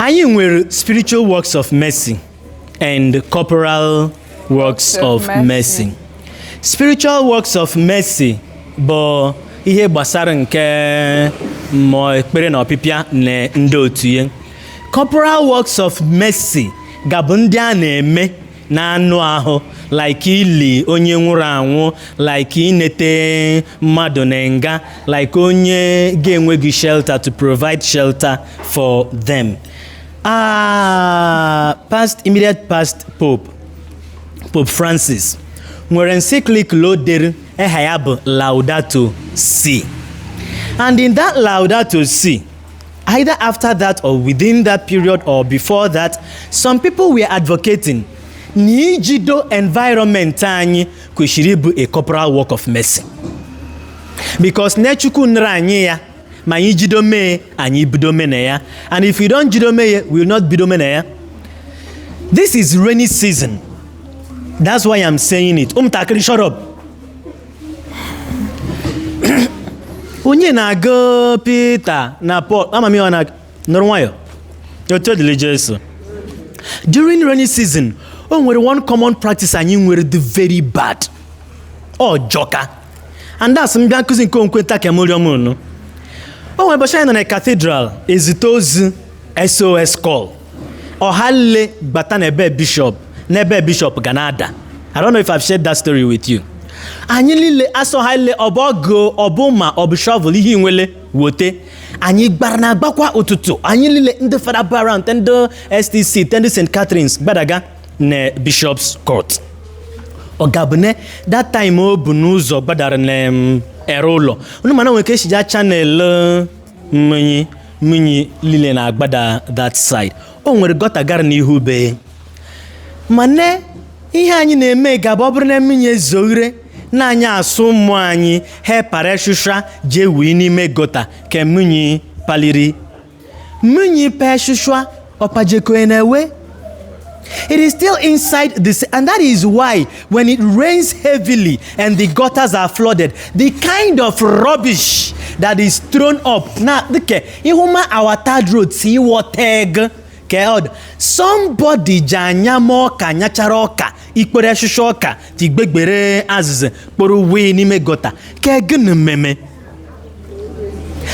anyị nwere spiritual works of mercy and corporal works of mercy. Spiritual works of mercy bụ ihe gbasara nke mmụọ ekpere na ọpịpịa na ndị otu ya. Corporal works of mercy gabụ ndị a na-eme na anụ ahụ, like ili onye nwụrụ anwụ, like inete mmadụ na nga, like onye ga-enweghị shelter to provide shelter for them. Immediate past Pope Francis nwere encyclical o dere aha ya bụ Laudato Si. And in that Laudato Si, either after that or within that period or before that, some people were advocating na ijido environment anyị kwesịrị ịbụ a corporal work of mercy. Because Nechukwu nra anyị ya, ma anyị jido mee, anyị bido mee na ya. And if we don't jido mee ya, we will not bido mee na ya. This is rainy season. That's why I'm saying it. Ụmụntakịrị, shut up. Onye na-agụ Peter na Paul, amami ọ na nọrọ nwayọ. Otu dịrị Jesu. During rainy season, o nwere one common practice anyị nwere the very bad. Joka. And that's mbịa nkụzi nke onkwenta kemoriom unu. O nwere ụbọchị anyị nọ na cathedral ezite ozi SOS call. Ọhalle gbata n'ebe bishop Ganada. I don't know if I've shared that story with you. Anyị lile aso haile obogo obuma obu shovel ihe nwele wote. Anyị gbara na agbakwa ụtụtụ. Anyị lile ndị Father Barant, ndị STC, ndị St. Catherine's gbadaga na Bishop's Court. Ogabune that time o bu n'ụzọ gbadara na ere ụlọ. Unu mana nwere ke shija channel munyi lile na agbada that side. O nwere gota gara n'ihu be. Mane ihe anyị na-eme ga ọ bụrụ na mmiri ezoghere na anyị asụ ụmụ anyị he parashusha je wi n'ime gota ke mmiri paliri. Mmiri parashusha opajeko enewe. It is still inside this, and that is why when it rains heavily and the gutters are flooded, the kind of rubbish that is thrown up. Now, look, ihuma our third road see water. Somebody janyamo ka nyacharoka ikpere shushoka tigbegbere azize kporo we n'ime gota ke gịnị meme.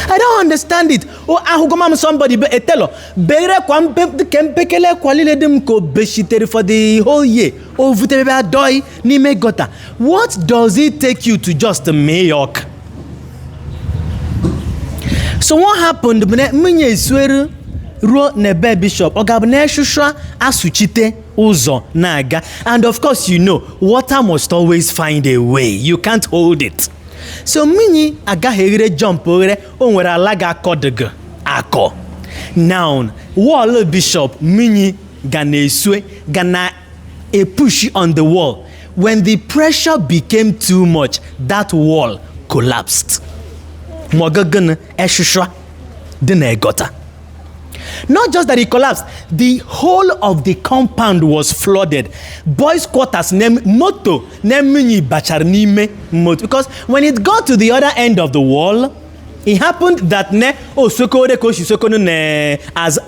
I don't understand it. Ahugomam somebody be etelo bere kwa mpekele kwalile dem ko beshitere for the whole year. O vutebe adoi n'ime gota. What does it take you to just mayok? So what happened? Mwenye isweru ruo nebe bishop ogabne shushwa asuchite uzo naga. And of course, you know, water must always find a way. You can't hold it. So mini agahegre jump ore onwere alaga kodeg ako. Now, wall bishop mini gana eswe gana a push on the wall. When the pressure became too much, that wall collapsed. Mogagan eshushwa dina gota. Not just that it collapsed, the whole of the compound was flooded. Boys' quarters name moto name bacharnime moto, because when it got to the other end of the wall, it happened that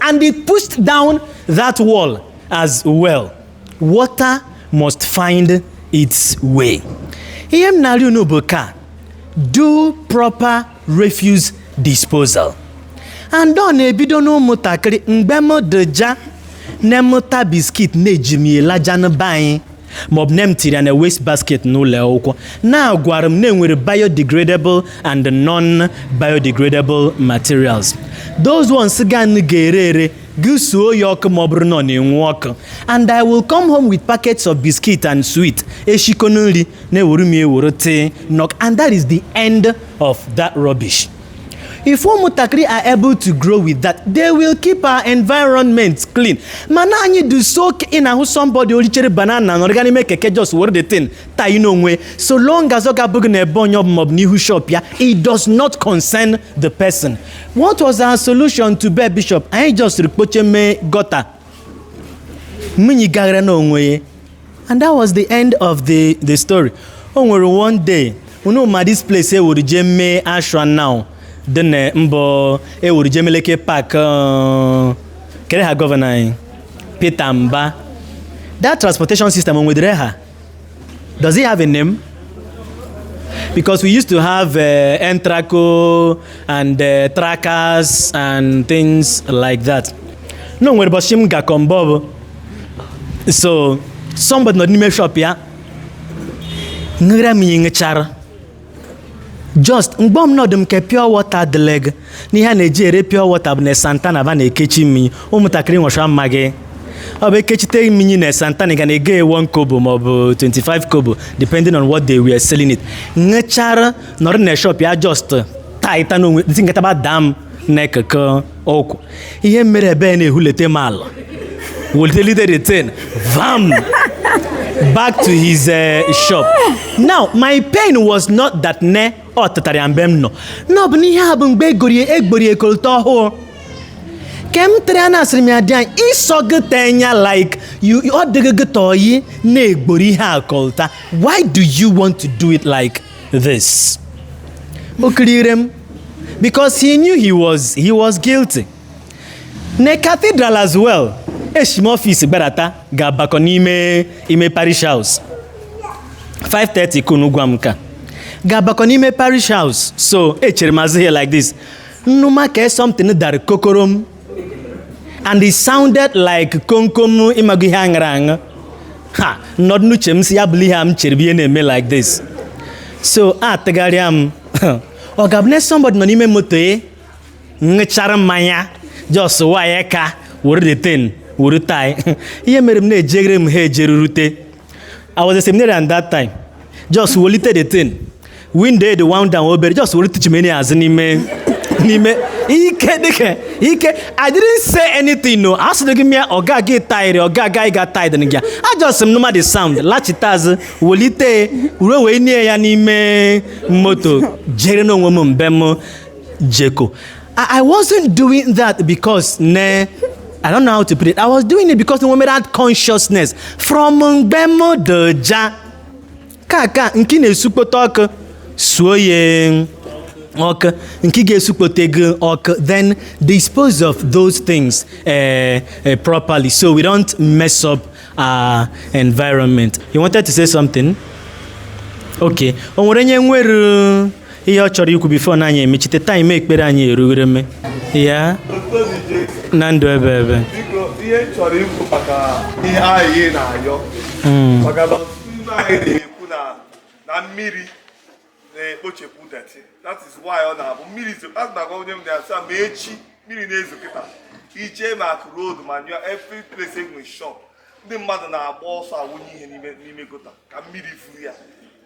and it pushed down that wall as well. Water must find its way. Do proper refuse disposal. And on a bidono mutakri ngbemo deja nemuta biscuit nejimi la jana bain mob nemtiri and a waste basket no leoko. Now gwarum name with biodegradable and non-biodegradable materials. Those ones gan gerere gusu yok mobruno ni walk. And I will come home with packets of biscuit and sweet. Eshikonuri ne urumi urote knock, and that is the end of that rubbish. If Mutakri are able to grow with that, they will keep our environment clean. Mana anyi do soak in a somebody orichere banana and organic make keke just word the thing. Ta you know way. So long as oga bugne bonyo mob nihu shop ya, it does not concern the person. What was our solution to Bear Bishop? I just repoche me gota. Muni gagre no way. And that was the end of the story. One day, you know my this place here would jeme ashran now. Then mbo e wuri jemeleke park Kere ha governor anyị Peter Mba. That transportation system on Wedreha, does it have a name? Because we used to have Entraco and trackers and things like that. No, we're Boshim Gakombob. So somebody not name shop ya. Ngra mi char. Just mbom no dem ke pure water the leg. Ni ha na-eji pure water ne Santana va na-ekechi mi. Ụmụntakịrị nwụcha mmagi. Ọ bụ ekechite mmiri na Santana ga na-ege 1 kobo ma ọ bụ 25 kobo depending on what they were selling it. Ngechara nọrọ na shop ya just taita no dị nkata dam na ekeke okwu. Ihe mere ebe na-ehulete mal. Wolite leader return. Vam. Back to his shop. Now, my pain was not that ne or tatariambem no. No, but ni ha bụ mgbe egbori ekolto ọhụụ. Kem triana srimadian isogtenya like you odegetoyi na egbori ha akolta. Why do you want to do it like this? Okrirem because he knew he was guilty. Ne cathedral as well. Eshim office berata ga bako n'ime parish house. 5:30 kunugwamka. Ga bako n'ime parish house. So echere mazi here like this. Numa ke something dar kokorom. And it sounded like konkomu imagi hangrang. Ha, not nuchem si abliham cherbiene me like this. So tagariam or gabne somebody no nime motoe ngchara manya just wayeka word the thing word tie. Ye merem ne jegrem he jerurute. I was a seminarian that time. Just wolite the thing. When they the wound down over just wolite chimene as Nime, I didn't say anything. No, I said, give me a get tired or guy got tired. I just no matter the sound. Lachitaz, Wolite, Uwe near Yanime, Moto, Jereno woman, Bemo, Jeko. I wasn't doing that because, I don't know how to put it. I was doing it because the woman had consciousness from Bemo the Ja. Kaka, Nkine super talk, Swoye. Okay, then dispose of those things properly so we don't mess up our environment. You wanted to say something? Okay. Onwerenye nwere ihe ọ chọrọ ikwu before na anyị emechite time ekpere anyị erughịrị me. Ya. Na ndụ ebe. Biko ihe chọrọ ikwu maka ihe anyị na-ayọ. Maka na anyị na-ekwu na mmiri na-ekpochepụ deti. That is why ọ na-abụ mmiri zo as na onye m na-asa ma echi mmiri na-ezo kịta ije Mark Road ma nyụọ every place enwe shop ndị mmadụ na-agba ọsọ awụnye ihe n'ime gota ka mmiri furu ya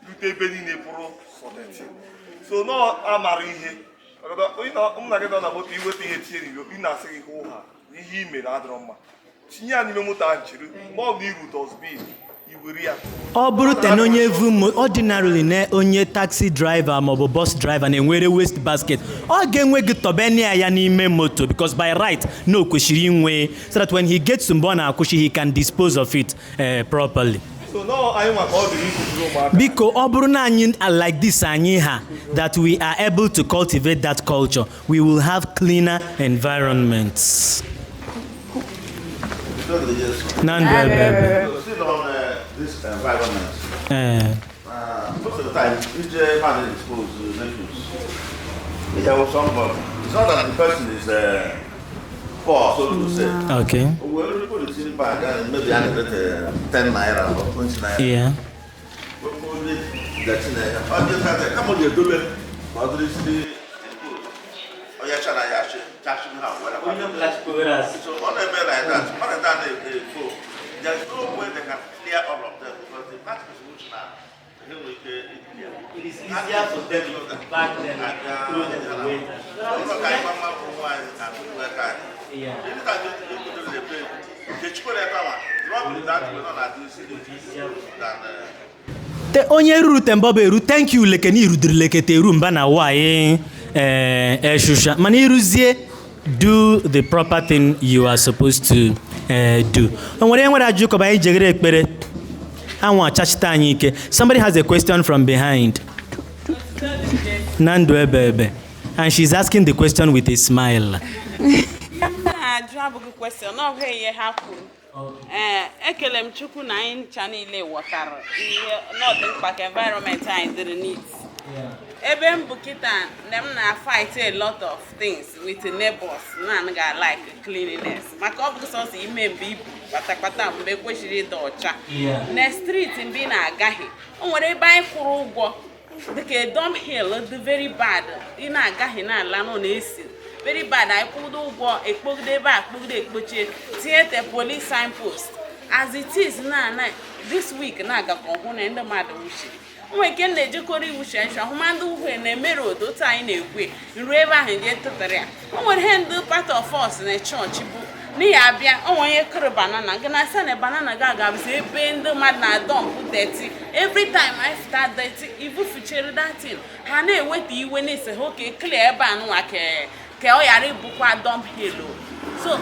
rute ebe niile bụrụ sọdeti so nọ amara ihe ụmụnna gị nọ na moto iweta ihe tinye n'iro ị na-asị gị ụha ihe i mere adịrọ mma tinye ya n'ime moto ahụ jiri ma ọ bụ iru dosbin ọ bụrụ na onye vu ordinarily na onye taxi driver ma ọ bụ bus driver na-enwere waste basket ọ ga-enwe gị tọbenia ya n'ime moto because by right no kwesịrị inwe so that when he gets to mgbe ọ na-akwụsị he can dispose of it properly. Biko ọ bụrụ na anyị like this anyị ha that we are able to cultivate that culture we will have cleaner environments. This environment. Most of the time, each family expose nephews. There was somebody. It's not that the person is poor, so to say. Okay. Well, people is in bad, and maybe I get 10 naira or 20 naira. Yeah. That's in there. I just had to come on your dollar. But this is the. Oh, yeah, shall I actually cash in how? So, on a bed like that, on a done they go. There's no way they can clear all of them because the particles which now it is easier for them to back them and throw them away. The onye rute mbobe eru thank you lekeni rudiri lekete eru mba na wae shusha mana iruzie do the proper thing you are supposed to do. Somebody has a question from behind. Nando Ebebe. And she's asking the question with a smile. ajụ abụghị question na ọ bụ ihe ha kwuru. Ekele m Chukwu na anyị ncha niile ghọtara ihe n'ọdị mkpa ka environment anyị dịrị neat. Ebe m bụ kịta na m na-fight a lot of things with neighbors na like cleanliness maka ọ bụ sọsọ ime mgbe ibu kpatakpata mgbe kwesịrị ịdị ọcha. Na street mgbe ị na-agaghị o nwere ebe anyị kwụrụ ụgwọ dịka dump hill dị very bad ị na-agaghị n'ala nọ na-esi very bad anyị kwụdo ụgwọ ekpogide ebe a kpogide ekpochie tinye the police signpost as it is na this week na-agakọ hụ na ndị mmadụ wuchiri nwere ike na-ejikọrọ iwu shensha hụma ndị uhwe na-emere odo otu anyị na-ekwe ruo ebe ahụ ndị tụtara ya o nwere ihe ndị part of us na chọọchị bụ n'ihi abịa o nwere onye kụrụ banana gị na asa na banana ga agabụzi ebe ndị mmadụ na-adọmpụ dirty every time after dirty ibu fichere datin ha na-eweta iwe na-ese ha oke clear ebe anụnwa ka ọ ghara ịbụkwa dump hill. So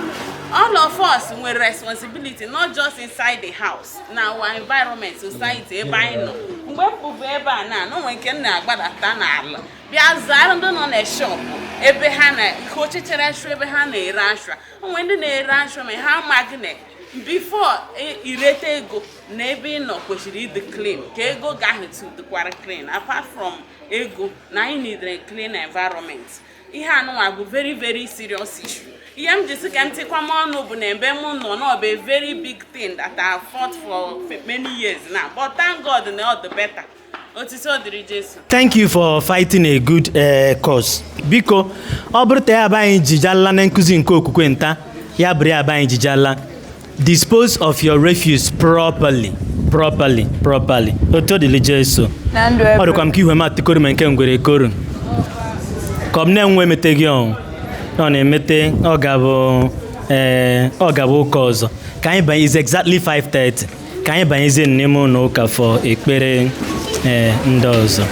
all of us nwere responsibility not just inside the house na our environment society ebe anyị nọ mgbe pụbụ ebe a na nwere nke na-agbadata n'ala bịa zaa ndị nọ na shop ebe ha na ihe ochichere ashụ ebe ha na-ere ashụ onwe ndị na-ere ashụ ma ha magnet before irete ego na ebe ị nọ kwesịrị ịdị clean ka ego gaghị dịkwara clean apart from ego na anyị need a clean environment. Ihe anụnwa bụ very very serious issue. Ihe m jisi ka m tikwa m ọnụ bụ na ebe m nọ na ọ bụ a very big thing that I fought for many years now but thank God na ọ dị better. Otito dịrị Jesu. Thank you for fighting a good cause. Biko ọ bụrụ ta ya bụ anyị jijala na nkụzi nke okwukwe nta ya bụrụ ya bụ anyị jijala dispose of your refuse properly. Oto dịrị Jesu. Ọ dịkwa m ka ihu ma tikoro m nke ngwere ekoru ka ọ bụ na-enwe emete gị ọ na-emete ọ gabụ ụka ọzọ ka anyị banye is exactly 5:30 ka anyị banyezie n'ime ụlọ ụka for ekpere ndị ọzọ.